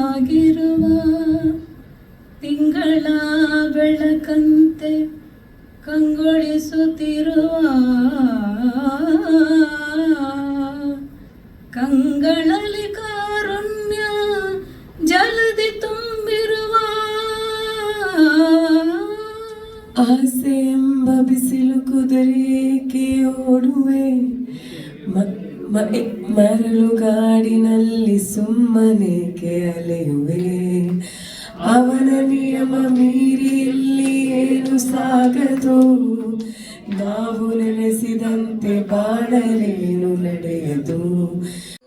ಆಗಿರುವ ತಿಂಗಳ ಬೆಳಕಂತೆ ಕಂಗೊಳಿಸುತ್ತಿರುವ ಕಂಗಳಲ್ಲಿ ಕಾರುಣ್ಯ ಜಲದಿ ತುಂಬಿರುವ ಆಸೆ ಎಂಬ ಬಿಸಿಲು ಕುದುರೆಗೆ ಓಡುವೆ ಮರಳು ಗಾಡಿನಲ್ಲಿ ಸುಮ್ಮನೇಕೆ ಅಲೆಯುವೆ ಅವನ ನಿಯಮ ಮೀರಿ ಇಲ್ಲಿ ಏನು ಸಾಗದು ನಾವು ನೆನೆಸಿದಂತೆ ಬಾಳಲೇನು ನಡೆಯದು.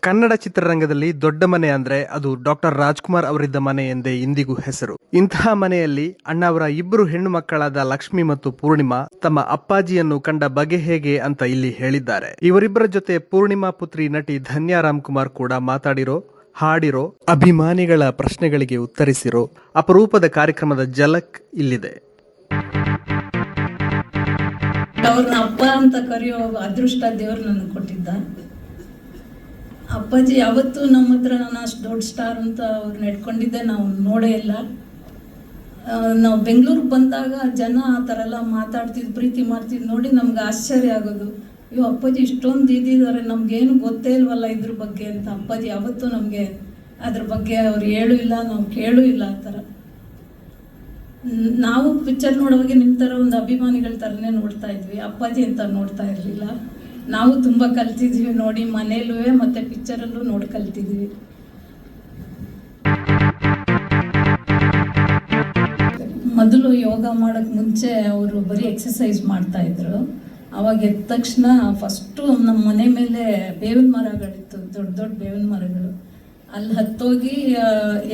ಕನ್ನಡ ಚಿತ್ರರಂಗದಲ್ಲಿ ದೊಡ್ಡ ಮನೆ ಅಂದ್ರೆ ಅದು ಡಾಕ್ಟರ್ ರಾಜ್ಕುಮಾರ್ ಅವರಿದ್ದ ಮನೆ ಎಂದೇ ಇಂದಿಗೂ ಹೆಸರು. ಇಂತಹ ಮನೆಯಲ್ಲಿ ಅಣ್ಣ ಅವರ ಇಬ್ಬರು ಹೆಣ್ಣು ಮಕ್ಕಳಾದ ಲಕ್ಷ್ಮಿ ಮತ್ತು ಪೂರ್ಣಿಮಾ ತಮ್ಮ ಅಪ್ಪಾಜಿಯನ್ನು ಕಂಡ ಬಗೆ ಹೇಗೆ ಅಂತ ಇಲ್ಲಿ ಹೇಳಿದ್ದಾರೆ. ಇವರಿಬ್ಬರ ಜೊತೆ ಪೂರ್ಣಿಮಾ ಪುತ್ರಿ ನಟಿ ಧನ್ಯಾ ರಾಮ್ಕುಮಾರ್ ಕೂಡ ಮಾತಾಡಿರೋ, ಹಾಡಿರೋ, ಅಭಿಮಾನಿಗಳ ಪ್ರಶ್ನೆಗಳಿಗೆ ಉತ್ತರಿಸಿರೋ ಅಪರೂಪದ ಕಾರ್ಯಕ್ರಮದ ಝಲಕ್ ಇಲ್ಲಿದೆ. ಅವ್ರನ್ನ ಅಪ್ಪ ಅಂತ ಕರೆಯೋ ಅದೃಷ್ಟ ದೇವ್ರು ನನಗೆ ಕೊಟ್ಟಿದ್ದ. ಅಪ್ಪಾಜಿ ಯಾವತ್ತೂ ನಮ್ಮ ಹತ್ರ ನಾನು ಅಷ್ಟು ದೊಡ್ಡ ಸ್ಟಾರ್ ಅಂತ ಅವ್ರನ್ನ ಇಟ್ಕೊಂಡಿದ್ದೆ ನಾವು ನೋಡೇ ಇಲ್ಲ. ನಾವು ಬೆಂಗಳೂರಿಗೆ ಬಂದಾಗ ಜನ ಆ ಥರ ಎಲ್ಲ ಮಾತಾಡ್ತಿದ್ದು ಪ್ರೀತಿ ಮಾಡ್ತಿದ್ದು ನೋಡಿ ನಮ್ಗೆ ಆಶ್ಚರ್ಯ ಆಗೋದು. ಇವು ಅಪ್ಪಾಜಿ ಇಷ್ಟೊಂದು ಇದ್ದಿದ್ದಾರೆ, ನಮಗೇನು ಗೊತ್ತೇ ಇಲ್ವಲ್ಲ ಇದ್ರ ಬಗ್ಗೆ ಅಂತ. ಅಪ್ಪಾಜಿ ಯಾವತ್ತೂ ನಮಗೆ ಅದ್ರ ಬಗ್ಗೆ ಅವ್ರು ಹೇಳೂ ಇಲ್ಲ, ನಾವು ಕೇಳೂ ಇಲ್ಲ. ಆ ಥರ ನಾವು ಪಿಕ್ಚರ್ ನೋಡುವಾಗ ನಿಮ್ಮ ಥರ ಒಂದು ಅಭಿಮಾನಿಗಳ ಥರನೇ ನೋಡ್ತಾ ಇದ್ವಿ, ಅಪ್ಪಾಜಿ ಅಂತ ನೋಡ್ತಾ ಇರಲಿಲ್ಲ. ನಾವು ತುಂಬ ಕಲ್ತಿದ್ವಿ ನೋಡಿ, ಮನೇಲೂ ಮತ್ತು ಪಿಕ್ಚರಲ್ಲೂ ನೋಡಿ ಕಲ್ತಿದ್ವಿ. ಮೊದಲು ಯೋಗ ಮಾಡೋಕ್ಕೆ ಮುಂಚೆ ಅವರು ಬರೀ ಎಕ್ಸಸೈಸ್ ಮಾಡ್ತಾಯಿದ್ರು. ಅವಾಗ ಎದ್ದ ತಕ್ಷಣ ಫಸ್ಟು ನಮ್ಮ ಮನೆ ಮೇಲೆ ಬೇವಿನ ಮರಗಳಿತ್ತು, ದೊಡ್ಡ ದೊಡ್ಡ ಬೇವಿನ ಮರಗಳು. ಅಲ್ಲಿ ಹತ್ತೋಗಿ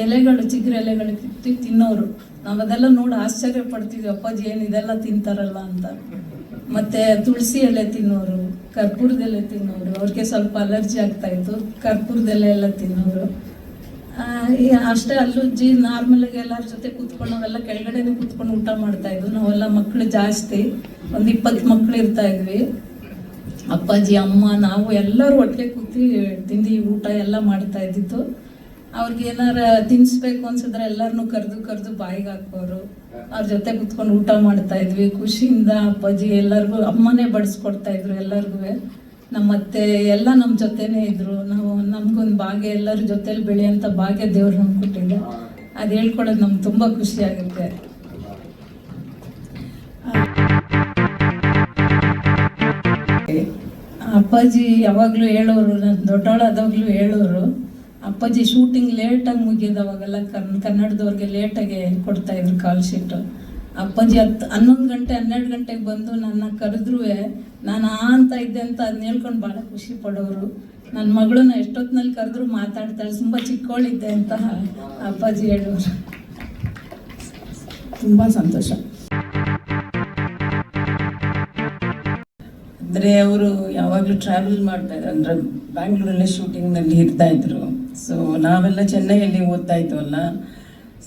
ಎಲೆಗಳು, ಚಿಗುರು ಎಲೆಗಳು ಕಿತ್ತಿ ತಿನ್ನೋರು. ನಾವು ಅದೆಲ್ಲ ನೋಡಿ ಆಶ್ಚರ್ಯ ಪಡ್ತಿದ್ವಿ, ಅಪ್ಪಾಜಿ ಏನು ಇದೆಲ್ಲ ತಿಂತಾರಲ್ಲ ಅಂತ. ಮತ್ತು ತುಳಸಿ ಎಲೆ ತಿನ್ನೋರು, ಕರ್ಪೂರದ ಎಲೆ ತಿನ್ನೋರು. ಅವ್ರಿಗೆ ಸ್ವಲ್ಪ ಅಲರ್ಜಿ ಆಗ್ತಾಯಿತ್ತು, ಕರ್ಪೂರದ ಎಲೆ ಎಲ್ಲ ತಿನ್ನೋರು. ಅಷ್ಟೇ ಅಲ್ಲುಜ್ಜಿ ನಾರ್ಮಲಾಗಿ ಎಲ್ಲರ ಜೊತೆ ಕೂತ್ಕೊಂಡು ನಾವೆಲ್ಲ ಕೆಳಗಡೆನೆ ಕೂತ್ಕೊಂಡು ಊಟ ಮಾಡ್ತಾಯಿದ್ವಿ. ನಾವೆಲ್ಲ ಮಕ್ಕಳು ಜಾಸ್ತಿ, ಒಂದು 20 ಮಕ್ಕಳು ಇರ್ತಾಯಿದ್ವಿ. ಅಪ್ಪಾಜಿ, ಅಮ್ಮ, ನಾವು ಎಲ್ಲರೂ ಒಟ್ಟಿಗೆ ಕೂತಿ ತಿಂಡಿ ಊಟ ಎಲ್ಲ ಮಾಡ್ತಾ ಇದ್ದಿತ್ತು. ಅವ್ರಿಗೆ ಏನಾರ ತಿನ್ನಿಸ್ಬೇಕು ಅನ್ಸಿದ್ರೆ ಎಲ್ಲರನ್ನೂ ಕರೆದು ಬಾಯಿಗೆ ಹಾಕೋರು. ಅವ್ರ ಜೊತೆ ಕೂತ್ಕೊಂಡು ಊಟ ಮಾಡ್ತಾ ಇದ್ವಿ ಖುಷಿಯಿಂದ. ಅಪ್ಪಾಜಿ ಎಲ್ಲರಿಗೂ ಅಮ್ಮನೇ ಬಡಿಸ್ಕೊಡ್ತಾ ಇದ್ರು ಎಲ್ಲರಿಗೂ. ನಮ್ಮತ್ತೆ ಎಲ್ಲ ನಮ್ಮ ಜೊತೆನೇ ಇದ್ರು. ನಾವು ನಮ್ಗೊಂದು ಭಾಗ್ಯ, ಎಲ್ಲರ ಜೊತೆಲಿ ಬೆಳೆಯೋಂಥ ಭಾಗ್ಯ ದೇವ್ರು ನಮ್ಗೆ ಕೊಟ್ಟಿಲ್ಲ. ಅದು ಹೇಳ್ಕೊಳೋದು ನಮ್ಗೆ ತುಂಬ ಖುಷಿ ಆಗುತ್ತೆ. ಅಪ್ಪಾಜಿ ಯಾವಾಗಲೂ ಹೇಳೋರು, ನಾನು ದೊಡ್ಡವಳಾದಾಗಲೂ ಹೇಳೋರು, ಅಪ್ಪಾಜಿ ಶೂಟಿಂಗ್ ಲೇಟಾಗಿ ಮುಗಿಯೋದು. ಅವಾಗೆಲ್ಲ ಕನ್ನಡದವ್ರಿಗೆ ಲೇಟಾಗಿ ಕೊಡ್ತಾಯಿದ್ರು ಕಾಲ್ ಶೀಟು. ಅಪ್ಪಾಜಿ 11 ಗಂಟೆ 12 ಗಂಟೆಗೆ ಬಂದು ನನ್ನ ಕರೆದ್ರೂ ನಾನು ಅಂತ ಇದ್ದೆ ಅಂತ ಅದನ್ನ ಹೇಳ್ಕೊಂಡು ಭಾಳ ಖುಷಿ ಪಡೋರು. ನನ್ನ ಮಗಳನ್ನ ಎಷ್ಟೊತ್ತಿನಲ್ಲಿ ಕರೆದ್ರೂ ಮಾತಾಡ್ತಾಳೆ, ತುಂಬ ಚಿಕ್ಕವಳಿದ್ದೆ ಅಂತ ಅಪ್ಪಾಜಿ ಹೇಳೋರು. ತುಂಬ ಸಂತೋಷ. ಅಂದರೆ ಅವರು ಯಾವಾಗಲೂ ಟ್ರಾವೆಲ್ ಮಾಡ್ತಾಯಿದ್ರು, ಅಂದರೆ ಬ್ಯಾಂಗ್ಳೂರಲ್ಲೇ ಶೂಟಿಂಗ್ನಲ್ಲಿ ಇರ್ತಾಯಿದ್ರು. ಸೊ ನಾವೆಲ್ಲ ಚೆನ್ನೈಯಲ್ಲಿ ಓದ್ತಾ ಇದ್ವಲ್ಲ,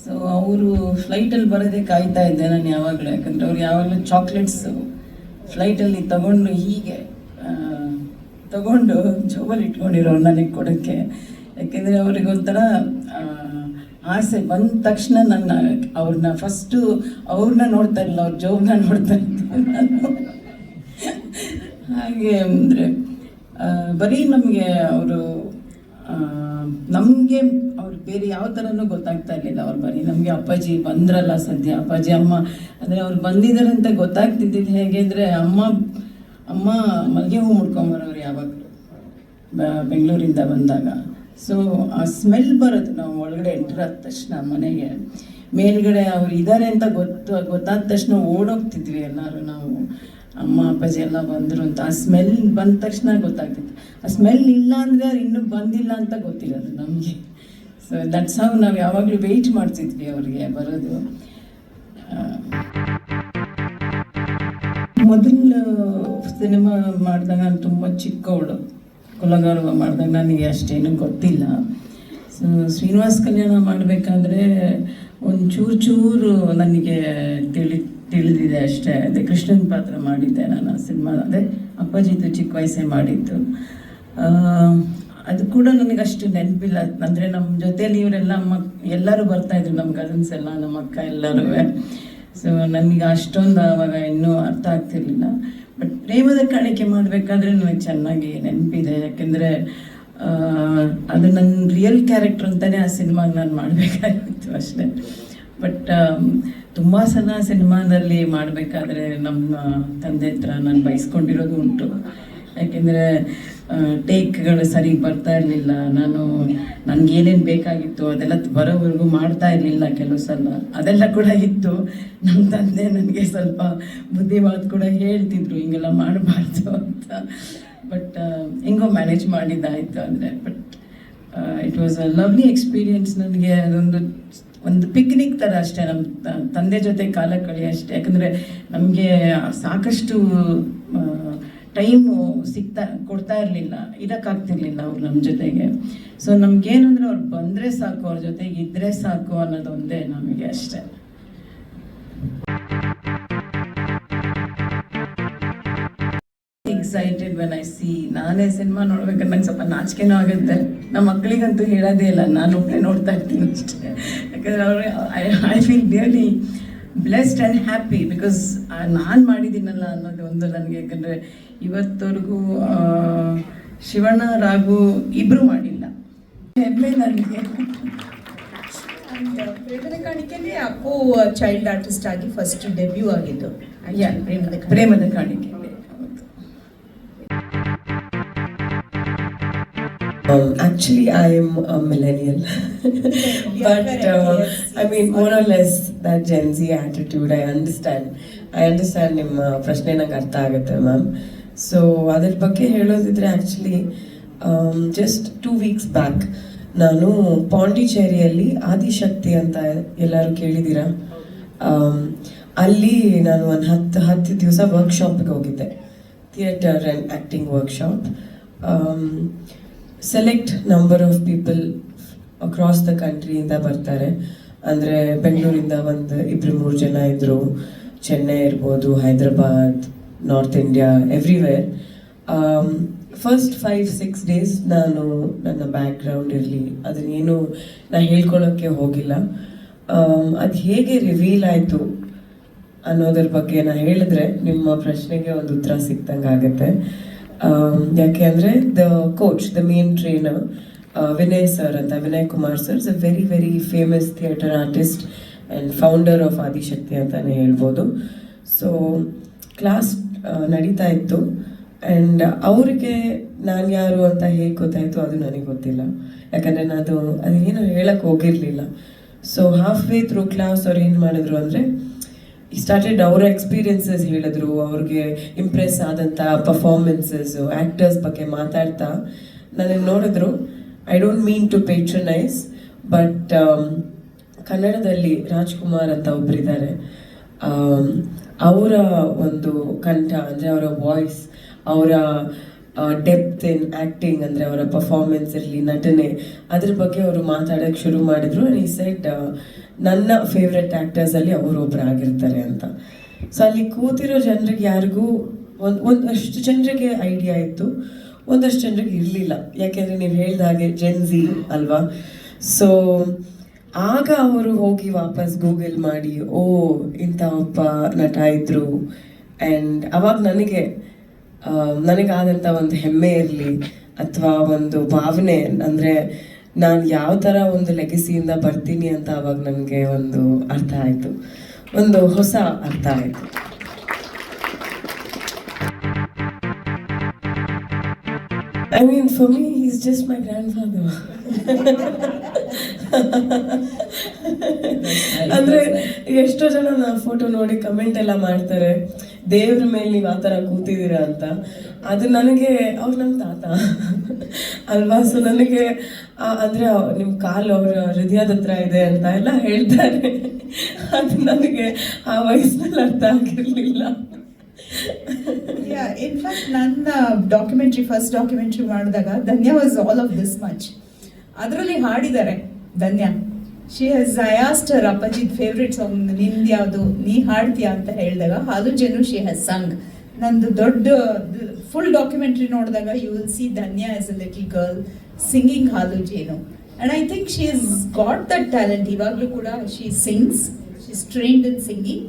ಸೊ ಅವರು ಫ್ಲೈಟಲ್ಲಿ ಬರೋದೇ ಕಾಯ್ತಾ ಇದ್ದೆ ನಾನು ಯಾವಾಗಲೂ. ಯಾಕಂದರೆ ಅವ್ರು ಯಾವಾಗಲೂ ಚಾಕ್ಲೇಟ್ಸು ಫ್ಲೈಟಲ್ಲಿ ತಗೊಂಡು ಹೀಗೆ ತಗೊಂಡು ಜೋಬಲ್ಲಿ ಇಟ್ಕೊಂಡಿರೋರು ನನಗೆ ಕೊಡೋಕ್ಕೆ. ಯಾಕೆಂದರೆ ಅವ್ರಿಗೆ ಒಂಥರ ಆಸೆ. ಬಂದ ತಕ್ಷಣ ನನ್ನ ಅವ್ರನ್ನ ಫಸ್ಟು ಅವ್ರನ್ನ ನೋಡ್ತಾ ಇಲ್ಲ, ಅವ್ರ ಜೋಬನ್ನ ನೋಡ್ತಾ ಇದ್ದೆ ನಾನು. ಹಾಗೆ ಅಂದರೆ ಬರೀ ನಮಗೆ ಅವರು ನಮಗೆ ಅವ್ರು ಬೇರೆ ಯಾವ ಥರನೂ ಗೊತ್ತಾಗ್ತಾ ಇರಲಿಲ್ಲ. ಅವ್ರು ಬರೀ ನಮಗೆ ಅಪ್ಪಾಜಿ ಬಂದ್ರಲ್ಲ ಸದ್ಯ, ಅಪ್ಪಾಜಿ ಅಮ್ಮ ಅಂದರೆ ಅವ್ರು ಬಂದಿದ್ದಾರೆ ಅಂತ ಗೊತ್ತಾಗ್ತಿದ್ದಿದ್ದು ಹೇಗೆ ಅಂದರೆ ಅಮ್ಮ ಮಲ್ಲಿಗೆ ಹೂ ಮುಡ್ಕೊಂಬರೋರು ಯಾವಾಗಲೂ ಬೆಂಗಳೂರಿಂದ ಬಂದಾಗ. ಸೊ ಆ ಸ್ಮೆಲ್ ಬರೋದು, ನಾವು ಒಳಗಡೆ ಎಂಟ್ರ್ ಆದ ತಕ್ಷಣ ಮನೆಗೆ ಮೇಲ್ಗಡೆ ಅವ್ರು ಇದ್ದಾರೆ ಅಂತ ಗೊತ್ತಾದ ತಕ್ಷಣ ಓಡೋಗ್ತಿದ್ವಿ ಎಲ್ಲರೂ ನಾವು. ಅಮ್ಮ ಅಪ್ಪಾಜಿ ಎಲ್ಲ ಬಂದರು ಅಂತ ಆ ಸ್ಮೆಲ್ ಬಂದ ತಕ್ಷಣ ಗೊತ್ತಾಗ್ತಿತ್ತು. ಆ ಸ್ಮೆಲ್ ಇಲ್ಲ ಅಂದರೆ ಅವ್ರು ಇನ್ನೂ ಬಂದಿಲ್ಲ ಅಂತ ಗೊತ್ತಿರೋದು ನಮಗೆ. ಸೊ ದಟ್ಸ್ ಹೌ ನಾವು ಯಾವಾಗಲೂ ವೆಯ್ಟ್ ಮಾಡ್ತಿದ್ವಿ ಅವ್ರಿಗೆ ಬರೋದು. ಮೊದಲು ಸಿನಿಮಾ ಮಾಡಿದಾಗ ನಾನು ತುಂಬ ಚಿಕ್ಕವಳು, ಕುಲಗೌರವ ಮಾಡಿದಾಗ ನನಗೆ ಅಷ್ಟೇನು ಗೊತ್ತಿಲ್ಲ. ಸೊ ಶ್ರೀನಿವಾಸ್ ಕಲ್ಯಾಣ ಮಾಡಬೇಕಾದ್ರೆ ಒಂದು ಚೂರು ನನಗೆ ತಿಳಿದಿದೆ ಅಷ್ಟೇ. ಅದೇ ಕೃಷ್ಣನ ಪಾತ್ರ ಮಾಡಿದ್ದೆ ನಾನು ಆ ಸಿನಿಮಾ. ಅದೇ ಅಪ್ಪಾಜಿದು ಚಿಕ್ಕ ವಯಸ್ಸೇ ಮಾಡಿದ್ದು. ಅದು ಕೂಡ ನನಗೆ ಅಷ್ಟು ನೆನಪಿಲ್ಲ. ಅಂದರೆ ನಮ್ಮ ಜೊತೆಯಲ್ಲಿ ಇವರೆಲ್ಲ ಎಲ್ಲರೂ ಬರ್ತಾಯಿದ್ರು, ನಮ್ಮ ಕಸಿನ್ಸ್ ಎಲ್ಲ, ನಮ್ಮ ಅಕ್ಕ ಎಲ್ಲರೂ. ಸೊ ನನಗೆ ಅಷ್ಟೊಂದು ಆವಾಗ ಇನ್ನೂ ಅರ್ಥ ಆಗ್ತಿರ್ಲಿಲ್ಲ. ಬಟ್ ಪ್ರೇಮದ ಕಾಣಿಕೆ ಮಾಡಬೇಕಾದ್ರೆ ನನಗೆ ಚೆನ್ನಾಗಿ ನೆನಪಿದೆ, ಯಾಕೆಂದರೆ ಅದು ನನ್ನ ರಿಯಲ್ ಕ್ಯಾರೆಕ್ಟರ್ ಅಂತಲೇ ಆ ಸಿನಿಮಾಗೆ ನಾನು ಮಾಡಬೇಕಾಗಿತ್ತು ಅಷ್ಟೇ. ಬಟ್ ತುಂಬ ಸಲ ಸಿನಿಮಾದಲ್ಲಿ ಮಾಡಬೇಕಾದ್ರೆ ನಮ್ಮ ತಂದೆ ಹತ್ರ ನಾನು ಬಯಸ್ಕೊಂಡಿರೋದು ಉಂಟು. ಯಾಕೆಂದರೆ ಟೇಕ್ಗಳು ಸರಿಗೆ ಬರ್ತಾ ಇರಲಿಲ್ಲ, ನನಗೇನೇನು ಬೇಕಾಗಿತ್ತು ಅದೆಲ್ಲ ಬರೋವರೆಗೂ ಮಾಡ್ತಾ ಇರಲಿಲ್ಲ ಕೆಲವು ಸಲ. ಅದೆಲ್ಲ ಕೂಡ ಇತ್ತು. ನಮ್ಮ ತಂದೆ ನನಗೆ ಸ್ವಲ್ಪ ಬುದ್ಧಿವಾದ ಕೂಡ ಹೇಳ್ತಿದ್ರು, ಹಿಂಗೆಲ್ಲ ಮಾಡಬಾರ್ದು ಅಂತ. ಬಟ್ ಹೆಂಗೋ ಮ್ಯಾನೇಜ್ ಮಾಡಿದ್ದಾಯಿತು ಅಂದರೆ. But it was a lovely experience. ನನಗೆ ಒಂದು ಪಿಕ್ನಿಕ್ ಥರ ಅಷ್ಟೇ, ನಮ್ಮ ತಂದೆ ಜೊತೆ ಕಾಲ ಕಳೆಯೋಷ್ಟೇ. ಯಾಕಂದರೆ ನಮಗೆ ಸಾಕಷ್ಟು ಟೈಮು ಕೊಡ್ತಾ ಇರಲಿಲ್ಲ, ಇರೋಕ್ಕಾಗ್ತಿರ್ಲಿಲ್ಲ ಅವ್ರು ನಮ್ಮ ಜೊತೆಗೆ. ಸೊ ನಮಗೇನಂದ್ರೆ ಅವ್ರು ಬಂದರೆ ಸಾಕು, ಅವ್ರ ಜೊತೆಗೆ ಇದ್ದರೆ ಸಾಕು ಅನ್ನೋದೊಂದೇ ನಮಗೆ ಅಷ್ಟೇ. Excited when I C. ನಾನೇ ಸಿನಿಮಾ ನೋಡ್ಬೇಕಾದ್ರೆ ನಂಗೆ ಸ್ವಲ್ಪ ನಾಚಿಕೆನೂ ಆಗುತ್ತೆ. ನಮ್ಮ ಮಕ್ಕಳಿಗಂತೂ ಹೇಳೋದೇ ಇಲ್ಲ, ನಾನು ಒಬ್ಬಳೇ ನೋಡ್ತಾ ಇರ್ತೀನಿ ಅಷ್ಟೇ. ಯಾಕಂದರೆ ಅವರು I feel really blessed and happy because ನಾನು ಮಾಡಿದ್ದೀನಲ್ಲ ಅನ್ನೋದು ಒಂದು ನನಗೆ. ಯಾಕಂದರೆ ಇವತ್ತವರೆಗೂ ಶಿವಣ್ಣ, ರಾಘು ಇಬ್ಬರು ಮಾಡಿಲ್ಲ, ಹೆಮ್ಮೆ ನನಗೆ. ಪ್ರೇಮದ ಕಾಣಿಕೆಯಲ್ಲಿ ಅಪ್ಪು ಚೈಲ್ಡ್ ಆರ್ಟಿಸ್ಟ್ ಆಗಿ ಫಸ್ಟ್ ಡೆಬ್ಯೂ ಆಗಿದ್ದು ಪ್ರೇಮದ ಕಾಣಿಕೆಯಲ್ಲಿ. Actually, I am a millennial, but I mean, more or less that Gen Z attitude. I understand. ನಿಮ್ಮ ಪ್ರಶ್ನೆ ನಂಗೆ ಅರ್ಥ ಆಗುತ್ತೆ ಮ್ಯಾಮ್. ಸೊ ಅದ್ರ ಬಗ್ಗೆ ಹೇಳೋದಿದ್ರೆ ಆ್ಯಕ್ಚುಲಿ ಜಸ್ಟ್ 2 weeks ಬ್ಯಾಕ್ ನಾನು ಪಾಂಡಿಚೇರಿಯಲ್ಲಿ ಆದಿಶಕ್ತಿ ಅಂತ ಎಲ್ಲರೂ ಕೇಳಿದ್ದೀರಾ, ಅಲ್ಲಿ ನಾನು ಒಂದು 10 ದಿವಸ ವರ್ಕ್ಶಾಪ್ಗೆ ಹೋಗಿದ್ದೆ, theatre and acting workshop. Select number of people across the ಕಂಟ್ರಿಯಿಂದ ಬರ್ತಾರೆ. ಅಂದರೆ ಬೆಂಗಳೂರಿಂದ 2-3 ಜನ ಇದ್ದರು, ಚೆನ್ನೈ ಇರ್ಬೋದು, Hyderabad, North India, everywhere. First 5-6 days ನಾನು ನನ್ನ ಬ್ಯಾಕ್ಗ್ರೌಂಡ್ ಇರಲಿ ಅದನ್ನೇನು ನಾನು ಹೇಳ್ಕೊಳ್ಳೋಕ್ಕೆ ಹೋಗಿಲ್ಲ. ಅದು ಹೇಗೆ ರಿವೀಲ್ ಆಯಿತು ಅನ್ನೋದ್ರ ಬಗ್ಗೆ ನಾನು ಹೇಳಿದ್ರೆ ನಿಮ್ಮ ಪ್ರಶ್ನೆಗೆ ಒಂದು ಉತ್ತರ ಸಿಕ್ತಂಗೆ ಆಗುತ್ತೆ. ಯಾಕೆ ಅಂದರೆ the coach, the main trainer Vinay sir ಅಂತ, Vinay Kumar sir is a very very famous theatre artist and founder of Adishakti ಅಂತಲೇ ಹೇಳ್ಬೋದು. ಸೊ ಕ್ಲಾಸ್ ನಡೀತಾ ಇತ್ತು ಆ್ಯಂಡ್ ಅವರಿಗೆ ನಾನು ಯಾರು ಅಂತ ಹೇಗೆ ಗೊತ್ತಾಯಿತು ಅದು ನನಗೆ ಗೊತ್ತಿಲ್ಲ, ಯಾಕಂದರೆ ನಾನು ಅದೇನು ಹೇಳಕ್ಕೆ ಹೋಗಿರಲಿಲ್ಲ. So halfway through class ಅವ್ರು ಏನು ಮಾಡಿದ್ರು ಅಂದರೆ ಸ್ಟಾರ್ಟೆಡ್ ಅವರ ಎಕ್ಸ್ಪೀರಿಯನ್ಸಸ್ ಹೇಳಿದ್ರು, ಅವ್ರಿಗೆ ಇಂಪ್ರೆಸ್ ಆದಂಥ ಪರ್ಫಾರ್ಮೆನ್ಸಸ್, ಆ್ಯಕ್ಟರ್ಸ್ ಬಗ್ಗೆ ಮಾತಾಡ್ತಾ ನನಗೆ ನೋಡಿದ್ರು. I don't mean to patronise, but ಕನ್ನಡದಲ್ಲಿ ರಾಜ್ಕುಮಾರ್ ಅಂತ ಒಬ್ಬರಿದ್ದಾರೆ, ಅವರ ಒಂದು ಕಂಠ ಅಂದರೆ ಅವರ ವಾಯ್ಸ್, ಅವರ ಡೆಪ್ತ್ ಇನ್ ಆ್ಯಕ್ಟಿಂಗ್ ಅಂದರೆ ಅವರ ಪರ್ಫಾರ್ಮೆನ್ಸ್ ಇರಲಿ, ನಟನೆ, ಅದ್ರ ಬಗ್ಗೆ ಅವರು ಮಾತಾಡೋಕ್ಕೆ ಶುರು ಮಾಡಿದ್ರು. ಆ್ಯಂಡ್ ಈ ಸೈಡ್ ನನ್ನ ಫೇವ್ರೆಟ್ ಆ್ಯಕ್ಟರ್ಸಲ್ಲಿ ಅವರೊಬ್ಬರು ಆಗಿರ್ತಾರೆ ಅಂತ. ಸೊ ಅಲ್ಲಿ ಕೂತಿರೋ ಜನರಿಗೆ ಯಾರಿಗೂ ಒಂದಷ್ಟು ಜನರಿಗೆ ಐಡಿಯಾ ಇತ್ತು, ಒಂದಷ್ಟು ಜನರಿಗೆ ಇರಲಿಲ್ಲ. ಯಾಕೆಂದರೆ ನೀವು ಹೇಳಿದ ಹಾಗೆ ಜೆನ್ ಝಿ ಅಲ್ವಾ. ಸೊ ಆಗ ಅವರು ಹೋಗಿ ವಾಪಸ್ ಗೂಗಲ್ ಮಾಡಿ, ಓ ಇಂಥ ಒಬ್ಬ ನಟ ಇದ್ದರು. ಆ್ಯಂಡ್ ಅವಾಗ ನನಗಾದಂಥ ಒಂದು ಹೆಮ್ಮೆ ಇರಲಿ ಅಥವಾ ಒಂದು ಭಾವನೆ, ಅಂದರೆ ನಾನು ಯಾವ ಥರ ಒಂದು ಲೆಗಸಿಯಿಂದ ಬರ್ತೀನಿ ಅಂತ ಅವಾಗ ನನಗೆ ಒಂದು ಅರ್ಥ ಆಯಿತು, ಒಂದು ಹೊಸ ಅರ್ಥ ಆಯಿತು. I mean, for me, he's just my grandfather. ಅಂದರೆ ಎಷ್ಟೋ ಜನ ನನ್ನ ಫೋಟೋ ನೋಡಿ ಕಮೆಂಟ್ ಎಲ್ಲ ಮಾಡ್ತಾರೆ, ದೇವ್ರ ಮೇಲೆ ನೀವು ಆ ಥರ ಕೂತಿದ್ದೀರಾ ಅಂತ. ಅದು ನನಗೆ ಅವ್ರು ನಮ್ಮ ತಾತ ಅಲ್ವಾ. ಸೊ ನನಗೆ ಅಂದರೆ ನಿಮ್ಮ ಕಾಲು ಅವರ ಹೃದಯದ ಹತ್ರ ಇದೆ ಅಂತ ಎಲ್ಲ ಹೇಳ್ತಾರೆ. ಅದು ನನಗೆ ಆ ವಯಸ್ಸಿನಲ್ಲಿ ಅರ್ಥ ಆಗಿರಲಿಲ್ಲ. ಇನ್ಫ್ಯಾಕ್ಟ್ ನನ್ನ ಫಸ್ಟ್ ಡಾಕ್ಯುಮೆಂಟ್ರಿ ಮಾಡಿದಾಗ Dhanya was all of this much. ಅದರಲ್ಲಿ ಹಾಡಿದ್ದಾರೆ ಧನ್ಯ. ಐ ಆಸ್ಕ್ಡ್ ಹರ್, ಅಪ್ಪಾಜಿದ್ ಫೇವ್ರೆಟ್ ಸಾಂಗ್ ನಿಂದು ಯಾವುದು, ನೀ ಹಾಡ್ತೀಯಾ ಅಂತ ಹೇಳಿದಾಗ ಹಾಲು ಜನು ಶಿ ಹ್ಯಾಸ್ ಸಂಗ್. ನಂದು ದೊಡ್ಡ ಫುಲ್ ಡಾಕ್ಯುಮೆಂಟ್ರಿ ನೋಡಿದಾಗ you will see Dhanya as a little girl singing Haalu Jenu. And I think she has got that talent. Ivaglu kuda she sings. She's trained in singing.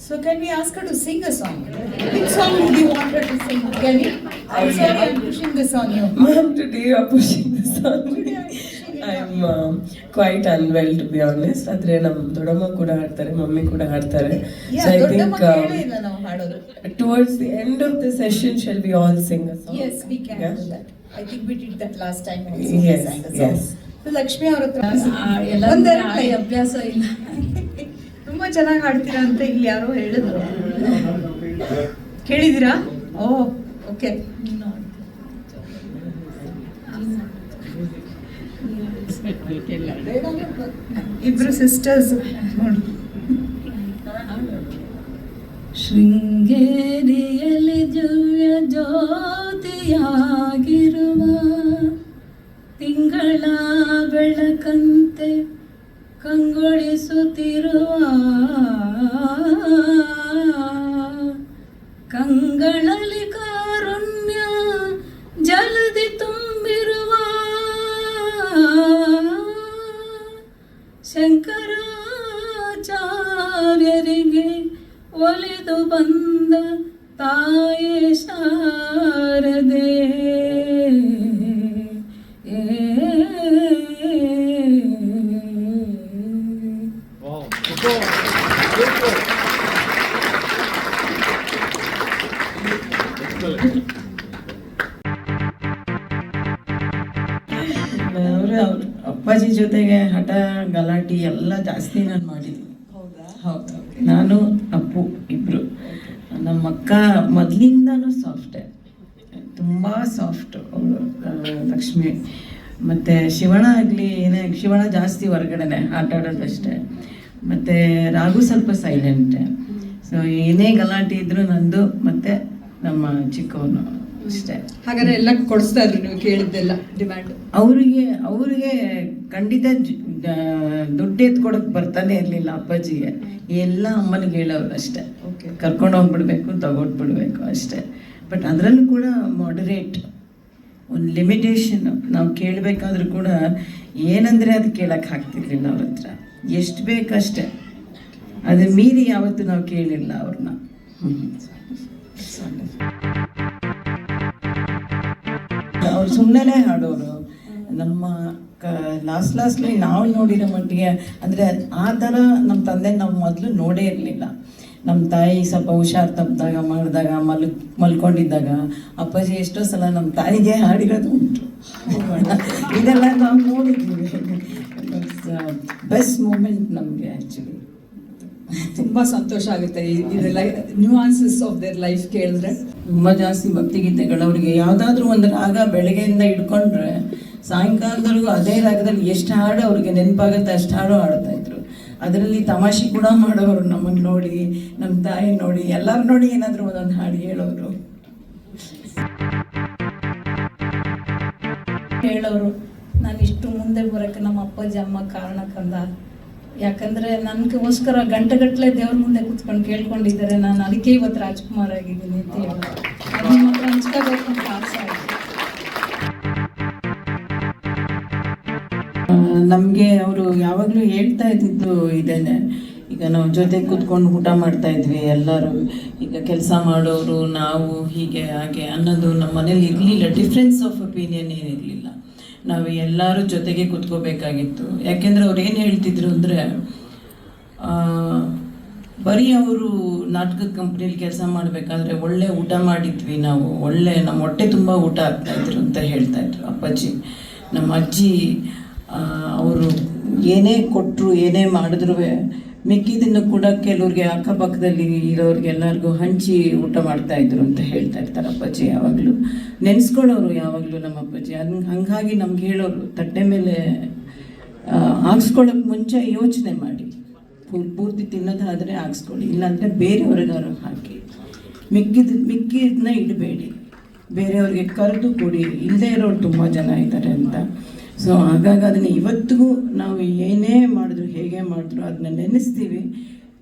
So can we ask her to sing a song? Which song would you want her to sing? Can we? I'm sorry, I'm pushing this on you. Ma'am, today you are pushing this on me. I'm quite unwell, to be honest. ಆದ್ರೆ ನಮ್ಮ ದೊಡ್ಡಮ್ಮ ಕೂಡ ಹಾಡ್ತಾರೆ, mummy ಕೂಡ ಹಾಡ್ತಾರೆ. Yeah, So I ದೊಡ್ಡಮ್ಮ think ಕೇಳೇ ಇಲ್ಲ ನಾವು ಹಾಡೋದು. towards the end of the session, shall we all sing a song? Yes, we can Yeah? do that. I think we did that last time also. Yes, We sang a song. yes. So Lakshmi ಅವ್ರ ಹತ್ರ ಎಲ್ಲ ಒಂದೆರಡು ಹಾಡಿ line. ಅಭ್ಯಾಸ ಇಲ್ಲ. ತುಂಬಾ ಚೆನ್ನಾಗಿ ಹಾಡ್ತೀರಾ ಅಂತ ಇಲ್ಲಿ ಯಾರೋ ಹೇಳಿದ್ರು. ಕೇಳಿದ್ದೀರಾ? ಓ ಓಕೆ. ಇಬ್ರು ಸಿಸ್ಟರ್ಸ್ ನೋಡಿ. ಶೃಂಗೇರಿಯಲ್ಲಿ ದಿವ್ಯ ಜ್ಯೋತಿಯಾಗಿರುವ ತಿಂಗಳ ಬೆಳಕಂತೆ ಕಂಗೊಳಿಸುತ್ತಿರುವ ಕಂಗಳಲ್ಲಿ ಕಾರುಣ್ಯ ಜಲದಿ ತುಂಬಿರುವ ಶಂಕರಾಚಾರ್ಯರಿಗೆ ಒಲಿದು ಬಂದ ತಾಯೇ ಶಾರದೆ. ಅವ್ರ ಅಪ್ಪಾಜಿ ಜೊತೆಗೆ ಹಠ ಗಲಾಟೆ ಎಲ್ಲ ಜಾಸ್ತಿ ನಾನು ಮಾಡಿದ್ದೀನಿ. ಹೌದು, ನಾನು ಅಪ್ಪು ಇಬ್ರು. ನಮ್ಮ ಅಕ್ಕ ಮೊದಲಿಂದನೂ ಸಾಫ್ಟೇ, ತುಂಬ ಸಾಫ್ಟ್ ಅವಳು ಲಕ್ಷ್ಮಿ. ಮತ್ತು ಶಿವಣ್ಣ ಆಗಲಿ ಏನೇ, ಶಿವಣ್ಣ ಜಾಸ್ತಿ ಹೊರಗಡೆನೆ ಆಟ ಆಡೋದಷ್ಟೇ. ಮತ್ತು ರಾಘು ಸ್ವಲ್ಪ ಸೈಲೆಂಟೆ. ಸೊ ಏನೇ ಗಲಾಟೆ ಇದ್ರೂ ನಂದು ಮತ್ತು ನಮ್ಮ ಚಿಕ್ಕವನು ಅಷ್ಟೇ. ಹಾಗಾದ್ರೆ ಎಲ್ಲ ಕೊಡಿಸ್ತಾ ಇದ್ರು ನೀವು ಕೇಳಿದ್ದೆಲ್ಲ ಡಿಮ್ಯಾಂಡ್? ಅವ್ರಿಗೆ ಖಂಡಿತ ದುಡ್ಡು ಎತ್ಕೊಡಕ್ಕೆ ಬರ್ತಾನೆ ಇರಲಿಲ್ಲ ಅಪ್ಪಾಜಿಗೆ. ಎಲ್ಲ ಅಮ್ಮನಿಗೆ ಹೇಳೋರು ಅಷ್ಟೇ, ಕರ್ಕೊಂಡು ಹೋಗ್ಬಿಡ್ಬೇಕು, ತಗೊಟ್ಬಿಡ್ಬೇಕು ಅಷ್ಟೇ. ಬಟ್ ಅದರಲ್ಲೂ ಕೂಡ ಮಾಡರೇಟ್, ಒಂದು ಲಿಮಿಟೇಷನ್. ನಾವು ಕೇಳಬೇಕಾದ್ರೂ ಕೂಡ ಏನಂದರೆ ಅದು ಕೇಳಕ್ಕೆ ಆಗ್ತಿರ್ಲಿಲ್ಲ ಅವ್ರ ಹತ್ರ. ಎಷ್ಟು ಬೇಕಷ್ಟೇ, ಅದು ಮೀರಿ ಯಾವತ್ತೂ ನಾವು ಕೇಳಿಲ್ಲ ಅವ್ರನ್ನ. ಅವ್ರು ಸುಮ್ಮನೆ ಹಾಡೋರು. ನಮ್ಮ ಲಾಸ್ಟ್ಲಿ ನಾವು ನೋಡಿರೋ ಮಟ್ಟಿಗೆ ಅಂದರೆ ಆ ಥರ ನಮ್ಮ ತಂದೆ ನಾವು ಮೊದಲು ನೋಡೇ ಇರಲಿಲ್ಲ. ನಮ್ಮ ತಾಯಿ ಸ್ವಲ್ಪ ಹುಷಾರು ತಪ್ಪಿದಾಗ ಮಾಡಿದಾಗ ಮಲ್ಕೊಂಡಿದ್ದಾಗ ಅಪ್ಪಾಜಿ ಎಷ್ಟೋ ಸಲ ನಮ್ಮ ತಾಯಿಗೆ ಹಾಡಿರೋದು ಉಂಟು. ಇದೆಲ್ಲ ನಾವು ನೋಡಿದ್ದೀವಿ. ಬೆಸ್ಟ್ ಮೂಮೆಂಟ್ ನಮಗೆ ಆ್ಯಕ್ಚುಲಿ. ತುಂಬಾ ಸಂತೋಷ ಆಗುತ್ತೆ ಇದೆಲ್ಲ ನ್ಯೂಆನ್ಸಸ್ ಆಫ್ ದೇರ್ ಲೈಫ್ ಕೇಳಿದ್ರೆ. ತುಂಬ ಜಾಸ್ತಿ ಭಕ್ತಿಗೀತೆಗಳು ಅವ್ರಿಗೆ ಯಾವುದಾದ್ರೂ ಒಂದು ರಾಗ ಬೆಳಗ್ಗೆಯಿಂದ ಹಿಡ್ಕೊಂಡ್ರೆ ಸಾಯಂಕಾಲದವರೆಗೂ ಅದೇ ರಾಗದಲ್ಲಿ ಎಷ್ಟು ಹಾಡು ಅವ್ರಿಗೆ ನೆನಪಾಗುತ್ತೆ ಅಷ್ಟು ಹಾಡು ಹಾಡ್ತಾಯಿದ್ರು. ಅದರಲ್ಲಿ ತಮಾಷೆ ಕೂಡ ಮಾಡೋರು, ನಮ್ಮನ್ನು ನೋಡಿ, ನಮ್ಮ ತಾಯಿ ನೋಡಿ, ಎಲ್ಲರೂ ನೋಡಿ ಏನಾದರೂ ಒಂದೊಂದು ಹಾಡು ಹೇಳೋರು. ನಾನು ಇಷ್ಟು ಮುಂದೆ ಬರೋಕ್ಕೆ ನಮ್ಮ ಅಪ್ಪಾಜಿ ಅಮ್ಮ ಕಾರಣ ಕಂದ. ಯಾಕಂದರೆ ನನಗೋಸ್ಕರ ಗಂಟೆಗಟ್ಟಲೆ ದೇವ್ರ ಮುಂದೆ ಕೂತ್ಕೊಂಡು ಕೇಳ್ಕೊಂಡಿದ್ದಾರೆ. ನಾನು ಅದಕ್ಕೆ ಇವತ್ತು ರಾಜ್ಕುಮಾರ್ ಆಗಿದ್ದೀನಿ ಅಂತ ಹೇಳಿ ಅದನ್ನ ಮಾತ್ರ ಹಂಚ್ಕೋಬೇಕು ಅಂತ ಆಸೆ ಆಯಿತು. ನಮಗೆ ಅವರು ಯಾವಾಗಲೂ ಹೇಳ್ತಾ ಇದ್ದಿದ್ದು ಇದೇನೆ. ಈಗ ನಾವು ಜೊತೆ ಕೂತ್ಕೊಂಡು ಊಟ ಮಾಡ್ತಾ ಇದ್ವಿ ಎಲ್ಲರೂ. ಈಗ ಕೆಲಸ ಮಾಡೋರು ನಾವು ಹೀಗೆ ಹಾಗೆ ಅನ್ನೋದು ನಮ್ಮ ಮನೇಲಿ ಇರಲಿಲ್ಲ. ಡಿಫ್ರೆನ್ಸ್ ಆಫ್ ಒಪಿನಿಯನ್ ಏನಿರಲಿಲ್ಲ. ನಾವು ಎಲ್ಲರೂ ಜೊತೆಗೆ ಕೂತ್ಕೋಬೇಕಾಗಿತ್ತು. ಯಾಕೆಂದರೆ ಅವ್ರು ಏನು ಹೇಳ್ತಿದ್ರು ಅಂದರೆ, ಬರೀ ಅವರು ನಾಟಕದ ಕಂಪ್ನಿಲಿ ಕೆಲಸ ಮಾಡಬೇಕಾದ್ರೆ ಒಳ್ಳೆ ಊಟ ಮಾಡಿದ್ವಿ ನಾವು, ಒಳ್ಳೆ ನಮ್ಮ ಹೊಟ್ಟೆ ತುಂಬ ಊಟ ಆಗ್ತಾಯಿದ್ರು ಅಂತ ಹೇಳ್ತಾಯಿದ್ರು ಅಪ್ಪಾಜಿ. ನಮ್ಮ ಅಜ್ಜಿ ಅವರು ಏನೇ ಕೊಟ್ಟರು ಏನೇ ಮಾಡಿದ್ರು ಮಿಕ್ಕಿದ್ದನ್ನು ಕೂಡ ಕೆಲವ್ರಿಗೆ ಅಕ್ಕಪಕ್ಕದಲ್ಲಿ ಇರೋರಿಗೆ ಎಲ್ಲರಿಗೂ ಹಂಚಿ ಊಟ ಮಾಡ್ತಾಯಿದ್ರು ಅಂತ ಹೇಳ್ತಾ ಇರ್ತಾರೆ ಅಪ್ಪಾಜಿ. ಯಾವಾಗಲೂ ನೆನೆಸ್ಕೊಳ್ಳೋರು ಯಾವಾಗಲೂ ನಮ್ಮ ಅಪ್ಪಾಜಿ. ಹಂಗಾಗಿ ನಮ್ಗೆ ಹೇಳೋರು, ತಟ್ಟೆ ಮೇಲೆ ಹಾಕ್ಸ್ಕೊಳ್ಳೋಕೆ ಮುಂಚೆ ಯೋಚನೆ ಮಾಡಿ, ಪೂರ್ತಿ ತಿನ್ನೋದಾದರೆ ಹಾಕ್ಸ್ಕೊಳ್ಳಿ, ಇಲ್ಲಾಂದರೆ ಬೇರೆಯವ್ರಿಗಾರು ಹಾಕಿ, ಮಿಕ್ಕಿದ್ದನ್ನ ಇಡಬೇಡಿ, ಬೇರೆಯವ್ರಿಗೆ ಕರೆದು ಕೊಡಿ, ಇಲ್ಲದೇ ಇರೋರು ತುಂಬ ಜನ ಇದ್ದಾರೆ ಅಂತ. ಸೊ ಹಾಗಾಗಿ ಅದನ್ನು ಇವತ್ತಿಗೂ ನಾವು ಏನೇ ಮಾಡಿದ್ರು ಹೇಗೆ ಮಾಡಿದ್ರು ಅದನ್ನ ನೆನೆಸ್ತೀವಿ,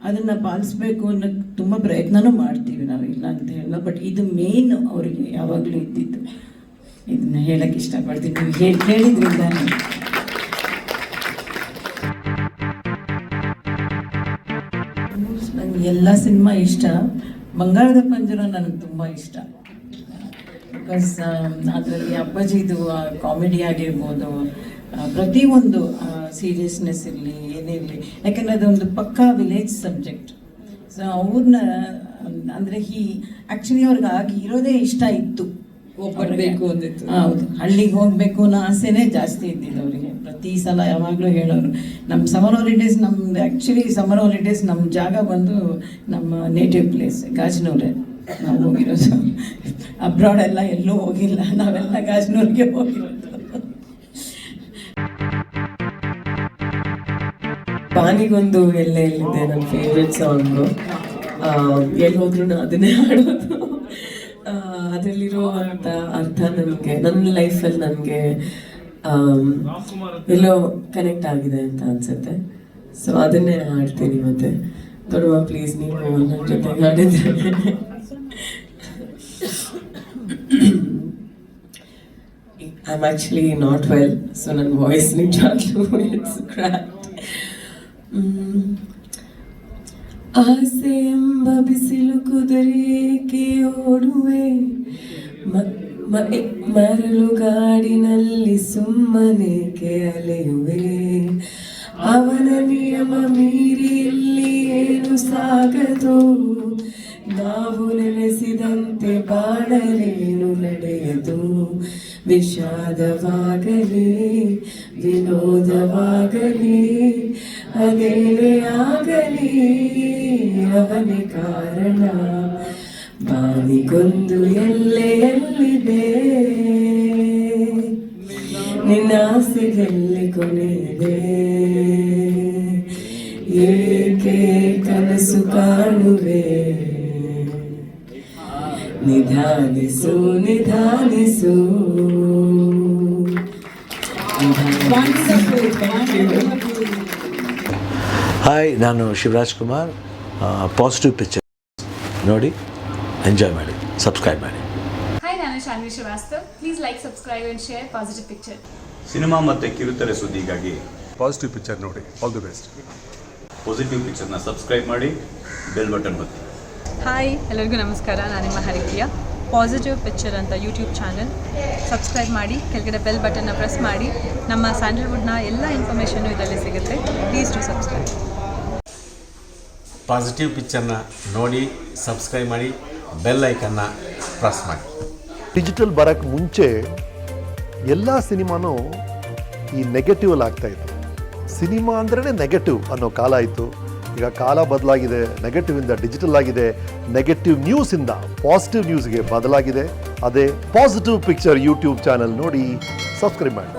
ಅದನ್ನು ಪಾಲಿಸ್ಬೇಕು ಅನ್ನೋ ತುಂಬ ಪ್ರಯತ್ನನೂ ಮಾಡ್ತೀವಿ ನಾವು, ಇಲ್ಲ ಅಂತ ಹೇಳಲ್ಲ. ಬಟ್ ಇದು ಮೇನ್ ಅವರಿಗೆ ಯಾವಾಗಲೂ ಇದ್ದಿದ್ದು. ಇದನ್ನ ಹೇಳಕ್ಕೆ ಇಷ್ಟಪಡ್ತೀನಿ. ನೀವು ಕೇಳಿದ್ರಿಂದ ನನಗೆ ಎಲ್ಲ ಸಿನಿಮಾ ಇಷ್ಟ. ಬಂಗಾಳದ ಪಂಜರ ನನಗೆ ತುಂಬ ಇಷ್ಟ. ಬಿಕಾಸ್ ಅದರಲ್ಲಿ ಅಪ್ಪಾಜಿದು ಕಾಮಿಡಿ ಆಗಿರ್ಬೋದು, ಪ್ರತಿಯೊಂದು ಸೀರಿಯಸ್ನೆಸ್ ಇರಲಿ ಏನಿರಲಿ, ಯಾಕಂದರೆ ಅದೊಂದು ಪಕ್ಕಾ ವಿಲೇಜ್ ಸಬ್ಜೆಕ್ಟ್. ಸೊ ಅವ್ರನ್ನ ಅಂದರೆ ಆ್ಯಕ್ಚುಲಿ ಅವ್ರಿಗೆ ಆಗಿ ಇರೋದೇ ಇಷ್ಟ ಇತ್ತು, ಹೋಗ್ಬರ್ಬೇಕು ಅಂದಿತ್ತು. ಹೌದು, ಹಳ್ಳಿಗೆ ಹೋಗಬೇಕು ಅನ್ನೋ ಆಸೆನೇ ಜಾಸ್ತಿ ಇದ್ದಿದ್ದು ಅವರಿಗೆ. ಪ್ರತಿ ಸಲ ಯಾವಾಗಲೂ ಹೇಳೋರು, ನಮ್ಮ ಸಮ್ಮರ್ ಹಾಲಿಡೇಸ್, ನಮ್ದು ಆ್ಯಕ್ಚುಲಿ ಸಮ್ಮರ್ ಹಾಲಿಡೇಸ್ ನಮ್ಮ ಜಾಗ ಬಂದು ನಮ್ಮ ನೇಟಿವ್ ಪ್ಲೇಸ್ ಗಾಜನೂರೇ. ನಾವು ಹೋಗಿರೋದು ಅಬ್ರಾಡ್ ಎಲ್ಲ ಎಲ್ಲೂ ಹೋಗಿಲ್ಲ, ನಾವೆಲ್ಲ ಗಾಜನೂರಿಗೆ ಹೋಗಿರೋದು. ಬಾನಿಗೊಂದು ಎಲ್ಲೇ ಎಲ್ಲಿದೆ ನನ್ನ ಫೇವ್ರೆಟ್ ಸಾಂಗು. ಎಲ್ಲಿ ಹೋದ್ರೂ ಅದನ್ನೇ ಹಾಡೋದು. ಅದರಲ್ಲಿರುವಂಥ ಅರ್ಥ ನನಗೆ ನನ್ನ ಲೈಫಲ್ಲಿ ನನಗೆ ಎಲ್ಲೋ ಕನೆಕ್ಟ್ ಆಗಿದೆ ಅಂತ ಅನ್ಸುತ್ತೆ. ಸೊ ಅದನ್ನೇ ಹಾಡ್ತೀನಿ. ಮತ್ತೆ ಬರುವ ಪ್ಲೀಸ್ ನೀವು ನನ್ನ ಜೊತೆಗೆ ಹಾಡಿದ್ರೆ. I'm actually not well, so ನನ್ನ ವಾಯ್ಸ್ ನಿಜವಾಗ್ಲೂ ಇಟ್ಸ್ ಕ್ರ್ಯಾಕ್ಡ್. ಆಸೆ ಎಂಬ ಬಿಸಿಲು ಕುದುರೆಗೆ ಓಡುವೆ, ಮರಳು ಗಾಡಿನಲ್ಲಿ ಸುಮ್ಮನೆಗೆ ಅಲೆಯುವೆ. ಅವನ ನಿಯಮ ಮೀರಿ ಇಲ್ಲಿ ಏನು ಸಾಗದು, ನಾವು ನೆನೆಸಿದಂತೆ ಬಾಳಲೇನು ನಡೆಯದು. ವಿಷಾದವಾಗಲಿ ವಿನೋದವಾಗಲಿ ಅದೇನೇ ಆಗಲಿ ಅವನೇ ಕಾರಣ. ಬಾನಿಗೊಂದು ಎಲ್ಲೆಯಲ್ಲಿದೆ, ನಿನ್ನ ಆಸೆಯಲ್ಲಿ ಕೊನೆಯಿದೆ. ಏಕೆ ಕನಸು ಕಾಣುವೆ, ನಿಧಾನಿಸು ನಿಧಾನಿಸು. ಹಾಯ್, ನಾನು ಶಿವರಾಜ್ ಕುಮಾರ್. ಪಾಸಿಟಿವ್ ಪಿಕ್ಚರ್ ನೋಡಿ, ಎಂಜಾಯ್ ಮಾಡಿ, ಸಬ್ಸ್ಕ್ರೈಬ್ ಮಾಡಿ. Hi, ನಾನು Shanvi Srivastava. Please like, subscribe and share positive picture. Cinema ಮತ್ತು ಕಿರುತೆರೆ ಸುದ್ದಿಗಾಗಿ ಪಾಸಿಟಿವ್ ಪಿಕ್ಚರ್ ನೋಡಿ. All the best. ಪಾಸಿಟಿವ್ ಪಿಕ್ಚರ್ನ ಸಬ್ಸ್ಕ್ರೈಬ್ ಮಾಡಿ, ಬೆಲ್ ಬಟನ್ ಒತ್ತಿ. ಹಾಯ್, ಎಲ್ಲರಿಗೂ ನಮಸ್ಕಾರ. ನಾನು ನಿಮ್ಮ ಹರಿಪ್ರಿಯ. ಪಾಸಿಟಿವ್ ಪಿಕ್ಚರ್ ಅಂತ ಯೂಟ್ಯೂಬ್ ಚಾನಲ್ ಸಬ್ಸ್ಕ್ರೈಬ್ ಮಾಡಿ, ಕೆಳಗಡೆ ಬೆಲ್ ಬಟನ್ನ ಪ್ರೆಸ್ ಮಾಡಿ. ನಮ್ಮ ಸ್ಯಾಂಡಲ್ವುಡ್ನ ಎಲ್ಲ ಇನ್ಫಾರ್ಮೇಷನ್ನು ಇದರಲ್ಲಿ ಸಿಗುತ್ತೆ. Please to subscribe. ಪಾಸಿಟಿವ್ ಪಿಕ್ಚರ್ನ ನೋಡಿ, ಸಬ್ಸ್ಕ್ರೈಬ್ ಮಾಡಿ, ಬೆಲ್ ಐಕನ್ನ ಪ್ರೆಸ್ ಮಾಡಿ. ಡಿಜಿಟಲ್ ಬರೋಕ್ಕೆ ಮುಂಚೆ ಎಲ್ಲ ಸಿನಿಮಾನೂ ಈ ನೆಗೆಟಿವಲ್ಲಿ ಆಗ್ತಾಯಿತ್ತು. ಸಿನಿಮಾ ಅಂದ್ರೇ ನೆಗೆಟಿವ್ ಅನ್ನೋ ಕಾಲ ಇತ್ತು. ಈಗ ಕಾಲ ಬದಲಾಗಿದೆ, ನೆಗೆಟಿವಿಂದ ಡಿಜಿಟಲ್ ಆಗಿದೆ, ನೆಗೆಟಿವ್ ನ್ಯೂಸಿಂದ ಪಾಸಿಟಿವ್ ನ್ಯೂಸ್ಗೆ ಬದಲಾಗಿದೆ. ಅದೇ ಪಾಸಿಟಿವ್ ಪಿಕ್ಚರ್ ಯೂಟ್ಯೂಬ್ ಚಾನಲ್ ನೋಡಿ, ಸಬ್ಸ್ಕ್ರೈಬ್ ಮಾಡಿ.